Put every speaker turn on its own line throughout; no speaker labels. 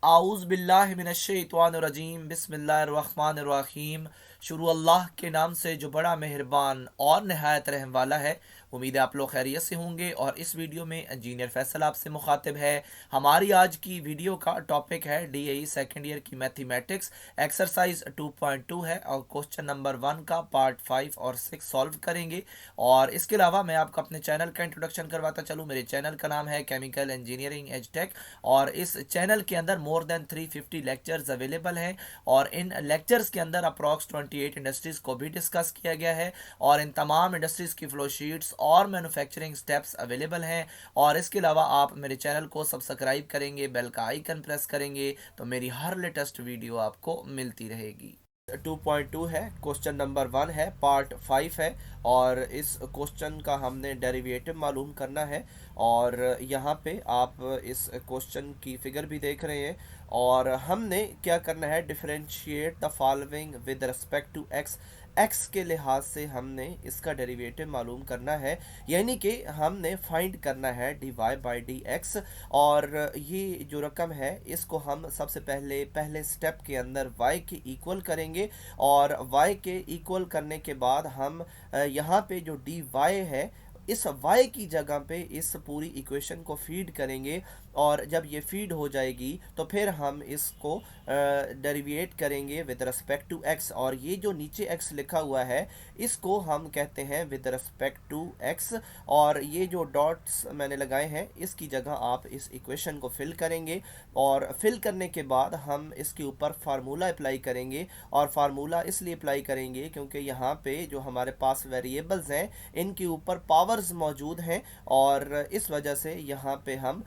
आऊज़ बिल्लाहि मिनश्शैतानिर्रजीम बिस्मिल्लाहिर्रहमानिर्रहीम। शुरू अल्लाह के नाम से जो बड़ा मेहरबान और नहायत रहम वाला है। उम्मीद है आप लोग खैरियत से होंगे। और इस वीडियो में इंजीनियर फैसल आपसे मुखातिब है। हमारी आज की वीडियो का टॉपिक है डीएई सेकेंड ईयर की मैथमेटिक्स, एक्सरसाइज 2.2 है और क्वेश्चन नंबर 1 का पार्ट 5 और 6 सॉल्व करेंगे। और इसके अलावा मैं आपको अपने चैनल का इंट्रोडक्शन करवाता चलूँ। मेरे चैनल का नाम है केमिकल इंजीनियरिंग एज टेक और इस चैनल के अंदर मोर देन 350 लेक्चर्स अवेलेबल हैं। और इन लेक्चर्स के अंदर अप्रॉक्स 28 इंडस्ट्रीज को भी डिस्कस किया गया है और इन तमाम इंडस्ट्रीज की फ्लो शीट्स और मैन्युफैक्चरिंग स्टेप्स अवेलेबल हैं। और इसके अलावा आप मेरे चैनल को सब्सक्राइब करेंगे, बेल का आइकन प्रेस करेंगे तो मेरी हर लेटेस्ट वीडियो आपको मिलती रहेगी। 2.2 है, क्वेश्चन नंबर 1 है, पार्ट 5 है और इस क्वेश्चन का हमने डेरिवेटिव मालूम करना है। और यहाँ पे आप इस क्वेश्चन की फिगर भी देख रहे हैं और हमने क्या करना है, differentiate the following with respect to x. X के लिहाज से हमने इसका डेरिवेटिव मालूम करना है, यानी कि हमने फाइंड करना है d y by d x. और ये जो रकम है इसको हम सबसे पहले स्टेप के अंदर y के इक्वल करेंगे और y के इक्वल करने के बाद हम यहाँ पे जो डी वाई है इस y की जगह पे इस पूरी इक्वेशन को फीड करेंगे। और जब ये फीड हो जाएगी तो फिर हम इसको डेरिवेट करेंगे विद रिस्पेक्ट टू x। और ये जो नीचे x लिखा हुआ है इसको हम कहते हैं विद रिस्पेक्ट टू x। और ये जो डॉट्स मैंने लगाए हैं इसकी जगह आप इस इक्वेशन को फिल करेंगे और फिल करने के बाद हम इसके ऊपर फार्मूला अप्लाई करेंगे। और फार्मूला इसलिए अप्लाई करेंगे क्योंकि यहाँ पे जो हमारे पास वेरिएबल्स हैं इनके ऊपर पावर्स मौजूद हैं और इस वजह से यहाँ पे हम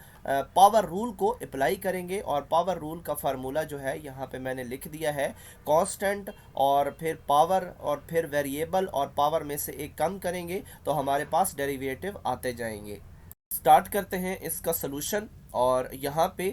पावर रूल को अप्लाई करेंगे। और पावर रूल का फार्मूला जो है यहाँ पे मैंने लिख दिया है, कांस्टेंट और फिर पावर और फिर वेरिएबल और पावर में से एक कम करेंगे तो हमारे पास डेरिवेटिव आते जाएंगे। स्टार्ट करते हैं इसका सलूशन। और यहाँ पे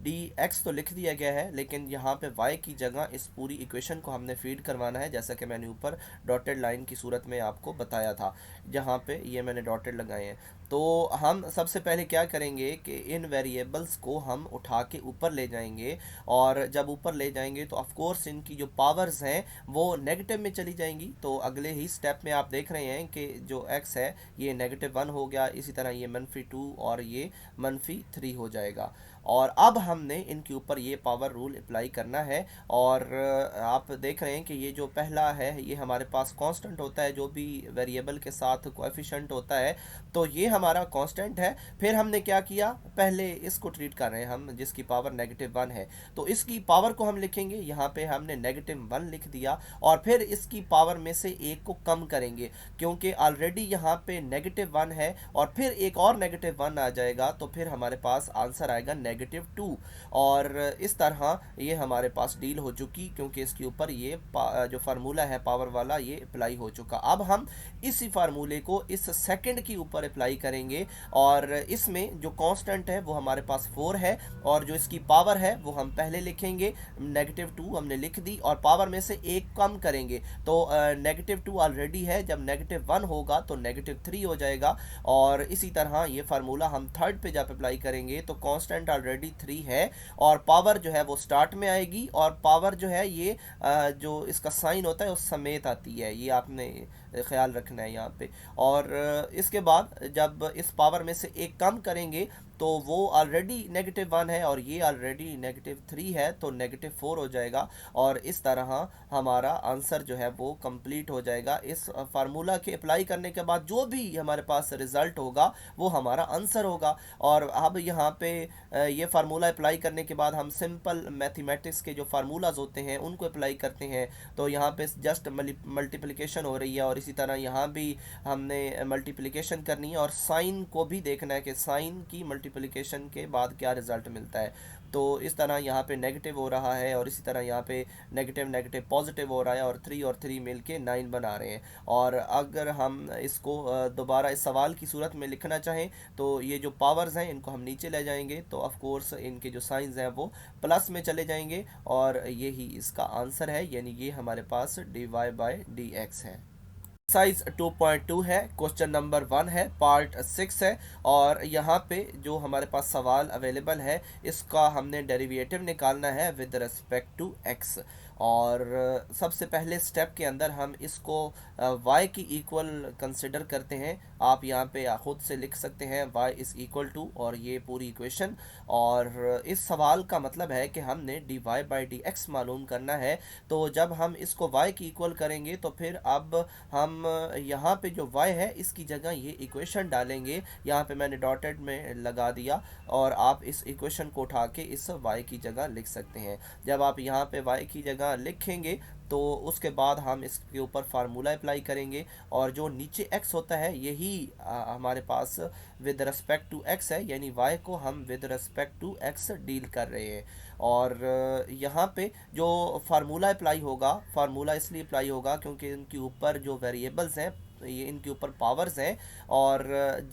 डी एक्स तो लिख दिया गया है लेकिन यहाँ पे y की जगह इस पूरी इक्वेशन को हमने फीड करवाना है, जैसा कि मैंने ऊपर डॉटेड लाइन की सूरत में आपको बताया था, जहाँ पे ये मैंने डॉटेड लगाए हैं। तो हम सबसे पहले क्या करेंगे कि इन वेरिएबल्स को हम उठा के ऊपर ले जाएंगे और जब ऊपर ले जाएंगे तो ऑफ कोर्स इनकी जो पावर्स हैं वो नेगेटिव में चली जाएंगी। तो अगले ही स्टेप में आप देख रहे हैं कि जो x है ये -1 हो गया, इसी तरह ये -2 और ये -3 हो जाएगा। और अब हमने इनके ऊपर ये पावर रूल अप्लाई करना है। और आप देख रहे हैं कि ये जो पहला है ये हमारे पास कांस्टेंट होता है, जो भी वेरिएबल के साथ कोएफिशिएंट होता है तो ये हमारा कांस्टेंट है। फिर हमने क्या किया, पहले इसको ट्रीट कर रहे हैं हम जिसकी पावर -1 है तो इसकी पावर को हम लिखेंगे, यहाँ पे हमने -1 लिख दिया और फिर इसकी पावर में से एक को कम करेंगे क्योंकि ऑलरेडी यहाँ पे -1 है और फिर एक और -1 आ जाएगा तो फिर हमारे पास आंसर आएगा -2। और इस तरह ये हमारे पास डील हो चुकी क्योंकि इसके ऊपर ये जो फार्मूला है पावर वाला ये अप्लाई हो चुका। अब हम इसी फार्मूले को इस सेकंड के ऊपर अप्लाई करेंगे और इसमें जो कांस्टेंट है वो हमारे पास 4 है और जो इसकी पावर है वो हम पहले लिखेंगे, -2 हमने लिख दी और पावर में से एक कम करेंगे तो -2 ऑलरेडी है, जब -1 होगा तो -3 हो जाएगा। और इसी तरह ये फार्मूला हम थर्ड पे जब अप्लाई करेंगे तो कांस्टेंट ऑलरेडी 3 है और पावर जो है वो स्टार्ट में आएगी और पावर जो है ये जो इसका साइन होता है उस समेत आती है, ये आपने ख्याल रखना है यहाँ पे। और इसके बाद जब इस पावर में से एक कम करेंगे तो वो ऑलरेडी -1 है और ये ऑलरेडी -3 है तो -4 हो जाएगा। और इस तरह हमारा आंसर जो है वो कंप्लीट हो जाएगा। इस फार्मूला के अप्लाई करने के बाद जो भी हमारे पास रिजल्ट होगा वो हमारा आंसर होगा। और अब यहाँ पे ये फार्मूला अप्लाई करने के बाद हम सिंपल मैथमेटिक्स के जो फार्मूलाज होते हैं उनको अप्लाई करते हैं। तो यहाँ पे जस्ट मल्टीप्लिकेशन हो रही है और इसी तरह यहाँ भी हमने मल्टीप्लिकेशन करनी है और साइन को भी देखना है कि साइन की मल्टीप्लिकेशन के बाद क्या रिजल्ट मिलता है। तो इस तरह यहाँ पे नेगेटिव हो रहा है और इसी तरह यहाँ पे नेगेटिव नेगेटिव पॉजिटिव हो रहा है और 3 और 3 मिलके 9 बना रहे हैं। और अगर हम इसको दोबारा इस सवाल की सूरत में लिखना चाहें तो ये जो पावर्स हैं इनको हम नीचे ले जाएंगे तो ऑफ कोर्स इनके जो साइंस हैं वो प्लस में चले जाएंगे और यही इसका आंसर है, यानी ये हमारे पास dy बाई डी एक्स है। एक्सरसाइज 2.2 है, क्वेश्चन नंबर 1 है, पार्ट 6 है। और यहाँ पे जो हमारे पास सवाल अवेलेबल है, इसका हमने डेरिवेटिव निकालना है विद रिस्पेक्ट टू एक्स। और सबसे पहले स्टेप के अंदर हम इसको y की इक्वल कंसिडर करते हैं। आप यहाँ पे खुद से लिख सकते हैं y इज़ इक्वल टू, और ये पूरी इक्वेशन। और इस सवाल का मतलब है कि हमने dy बाई डी एक्स मालूम करना है। तो जब हम इसको y की इक्वल करेंगे तो फिर अब हम यहाँ पे जो y है इसकी जगह ये इक्वेशन डालेंगे। यहाँ पे मैंने डॉटेड में लगा दिया, और आप इस इक्वेशन को उठा के इस y की जगह लिख सकते हैं। जब आप यहाँ पे y की जगह लिखेंगे तो उसके बाद हम इसके ऊपर फार्मूला अप्लाई करेंगे, और जो नीचे x होता है यही हमारे पास विद रिस्पेक्ट टू x है, यानी y को हम with respect to x deal कर रहे हैं। और यहाँ पे जो फार्मूला अप्लाई होगा, फार्मूला इसलिए अप्लाई होगा क्योंकि इनके ऊपर जो वेरिएबल्स हैं, ये इनके ऊपर पावर्स हैं। और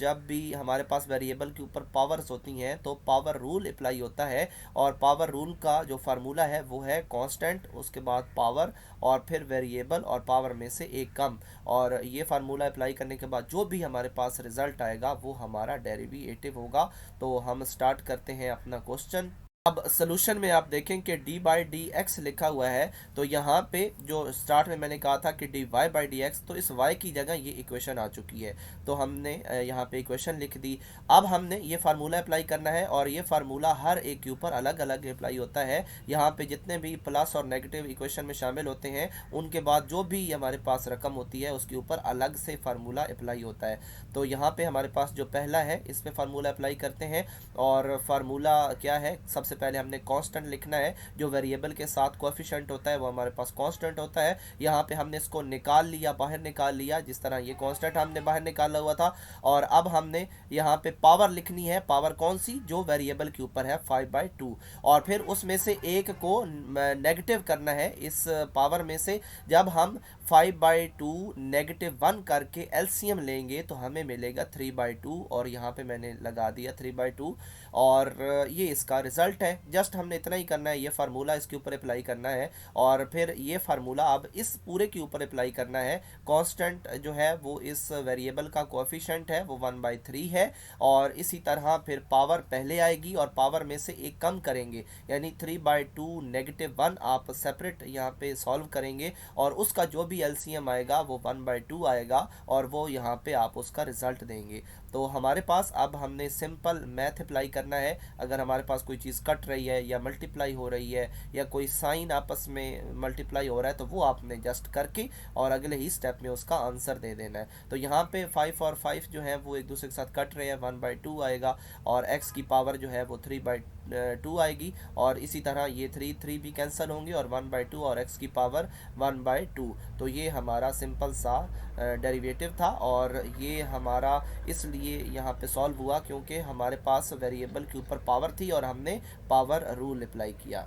जब भी हमारे पास वेरिएबल के ऊपर पावर्स होती हैं तो पावर रूल अप्लाई होता है। और पावर रूल का जो फार्मूला है वो है कांस्टेंट, उसके बाद पावर, और फिर वेरिएबल और पावर में से एक कम। और ये फार्मूला अप्लाई करने के बाद जो भी हमारे पास रिजल्ट आएगा वो हमारा डेरिवेटिव होगा। तो हम स्टार्ट करते हैं अपना क्वेश्चन। अब सोल्यूशन में आप देखें कि डी बाई डी एक्स लिखा हुआ है, तो यहाँ पे जो स्टार्ट में मैंने कहा था कि d y by d x, तो इस y की जगह ये इक्वेशन आ चुकी है, तो हमने यहाँ पे इक्वेशन लिख दी। अब हमने ये फार्मूला अप्लाई करना है, और ये फार्मूला हर एक के ऊपर अलग अलग अप्लाई होता है। यहाँ पे जितने भी प्लस और नेगेटिव इक्वेशन में शामिल होते हैं उनके बाद जो भी हमारे पास रकम होती है उसके ऊपर अलग से फार्मूला अप्लाई होता है। तो यहाँ पे हमारे पास जो पहला है इस पर फार्मूला अप्लाई करते हैं। और फार्मूला क्या है, सबसे पहले हमने कांस्टेंट लिखना है। जो वेरिएबल के साथ कोएफिशिएंट होता है वो हमारे पास कांस्टेंट होता है। यहाँ पे हमने इसको निकाल लिया, बाहर निकाल लिया, जिस तरह ये कांस्टेंट हमने बाहर निकाला हुआ था। और अब हमने यहाँ पे पावर लिखनी है। पावर कौन सी, जो वेरिएबल के ऊपर है 5/2, और फिर उसमें से एक को नेगेटिव करना है इस पावर में से। जब हम 5/2 -1 करके एलसीएम लेंगे तो हमें मिलेगा 3/2, और यहाँ पे मैंने लगा दिया 3/2, और ये इसका रिजल्ट है। जस्ट हमने इतना ही करना है, ये फार्मूला इसके ऊपर अप्लाई करना है, और फिर ये फार्मूला अब इस पूरे के ऊपर अप्लाई करना है। कांस्टेंट जो है वो इस वेरिएबल का कोएफिशिएंट है वो 1/3 है, और इसी तरह फिर पावर पहले आएगी और पावर में से एक कम करेंगे, यानी 3/2 -1 आप सेपरेट यहाँ पे सॉल्व करेंगे, और उसका जो भी एलसीएम आएगा वो 1/2 आएगा, और वो यहाँ पे आप उसका रिजल्ट देंगे। तो हमारे पास अब हमने सिंपल मैथ अप्लाई करना है। अगर हमारे पास कोई चीज़ कट रही है या मल्टीप्लाई हो रही है या कोई साइन आपस में मल्टीप्लाई हो रहा है, तो वो आपने जस्ट करके और अगले ही स्टेप में उसका आंसर दे देना है। तो यहाँ पे 5 और 5 जो है वो एक दूसरे के साथ कट रहे हैं, 1/2 आएगा, और x की पावर जो है वो 3/2 आएगी, और इसी तरह ये 3 भी कैंसिल होंगे, और 1/2 और x की पावर 1/2। तो ये हमारा सिंपल सा डेरिवेटिव था, और ये हमारा इसलिए यहाँ पे सॉल्व हुआ क्योंकि हमारे पास वेरिएबल के ऊपर पावर थी और हमने पावर रूल अप्लाई किया।